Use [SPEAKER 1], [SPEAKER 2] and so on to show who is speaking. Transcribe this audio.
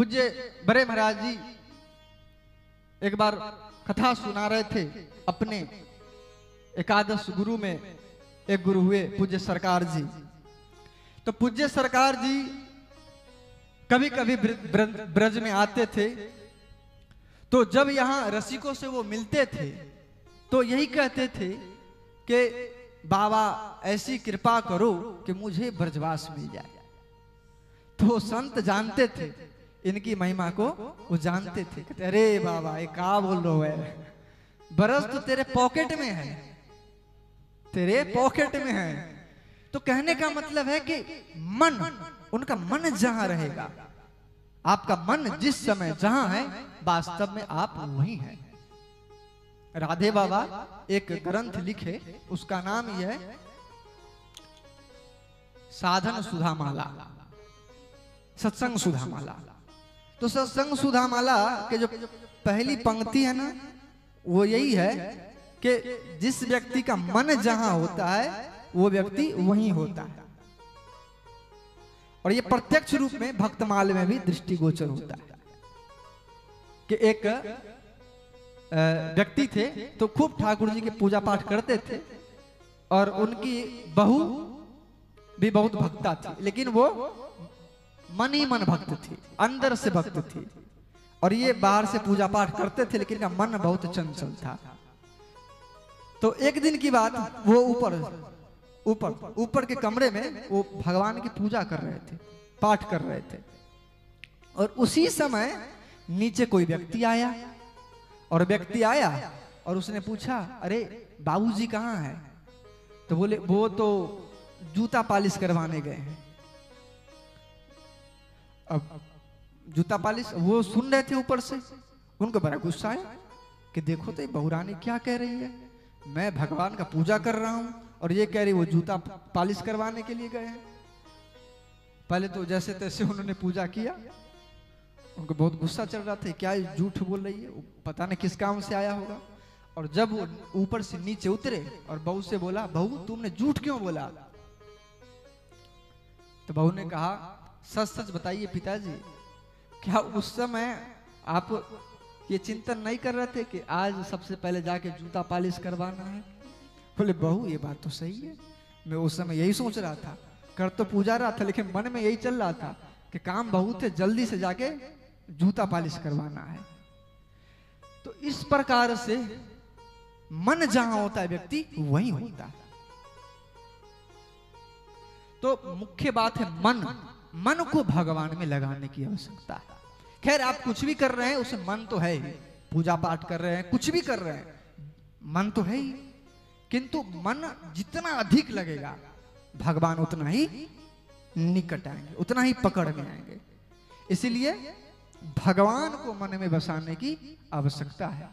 [SPEAKER 1] पूज्य बड़े महाराज जी एक बार कथा सुना रहे थे अपने एकादश गुरु में। एक गुरु हुए पूज्य सरकार जी। तो पूज्य सरकार जी कभी कभी ब्रज में आते थे, तो जब यहाँ रसिकों से वो मिलते थे तो यही कहते थे कि बाबा ऐसी कृपा करो कि मुझे ब्रजवास मिल जाए। तो संत जानते थे इनकी महिमा को, वो जानते थे। कहते अरे बाबा ये क्या बोल रहे हो, ब्रज तो तेरे पॉकेट में है, तेरे पॉकेट में है। तो कहने का मतलब है कि मन, उनका मन जहां रहेगा, आपका मन जिस समय जहां है वास्तव में आप वही हैं। राधे बाबा एक ग्रंथ लिखे, उसका नाम यह है साधन सुधामाला, सत्संग सुधामाला। तो सत्संग सुधामाला के जो पहली पंक्ति है ना, वो यही है कि जिस व्यक्ति का मन जहां होता है वो व्यक्ति वहीं होता है। और ये प्रत्यक्ष रूप में भक्तमाल में भी दृष्टिगोचर होता है कि एक व्यक्ति थे तो खूब ठाकुर जी के पूजा पाठ करते थे और उनकी बहू भी बहुत भक्ता थी, लेकिन वो मन ही मन भक्त थी, अंदर से भक्त थी। और ये बाहर से पूजा पाठ करते थे लेकिन इनका मन बहुत चंचल था। तो एक दिन की बात, वो ऊपर के कमरे में वो भगवान की पूजा कर रहे थे, पाठ कर रहे थे। और उसी समय नीचे कोई व्यक्ति आया, और व्यक्ति आया और उसने पूछा अरे बाबूजी कहाँ हैं? तो बोले वो तो जूता पालिश करवाने गए हैं। अब जूता पालिश, वो सुन रहे थे ऊपर से, उनको बड़ा गुस्सा आया कि देखो तो बहुरानी क्या कह रही है, मैं भगवान का पूजा कर रहा हूं और ये कह रही वो जूता पालिश करवाने के लिए गए हैं। पहले तो जैसे तैसे उन्होंने पूजा किया, उनको बहुत गुस्सा चल रहा था, क्या झूठ बोल रही है, पता नहीं किस काम से आया होगा। और जब वो ऊपर से नीचे उतरे और बहू से बोला बहू तुमने झूठ क्यों बोला? तो बहू ने कहा सच सच बताइए पिताजी, क्या उस समय आप ये चिंतन नहीं कर रहे थे कि आज सबसे पहले जाके जूता पालिश करवाना है? बोले बहू ये बात तो सही है, मैं उस समय यही सोच रहा था, कर तो पूजा रहा था लेकिन मन में यही चल रहा था कि काम बहुत है, जल्दी से जाके जूता पालिश करवाना है। तो इस प्रकार से मन जहां होता है व्यक्ति वहीं होता है। तो मुख्य बात है मन को भगवान में लगाने की आवश्यकता है। खैर आप कुछ भी कर रहे हैं उसमें मन तो है ही, पूजा पाठ कर रहे हैं, कुछ भी कर रहे हैं, मन तो है ही, किंतु मन जितना अधिक लगेगा भगवान उतना ही निकट आएंगे, उतना ही पकड़ में आएंगे। इसलिए भगवान को मन में बसाने की आवश्यकता है।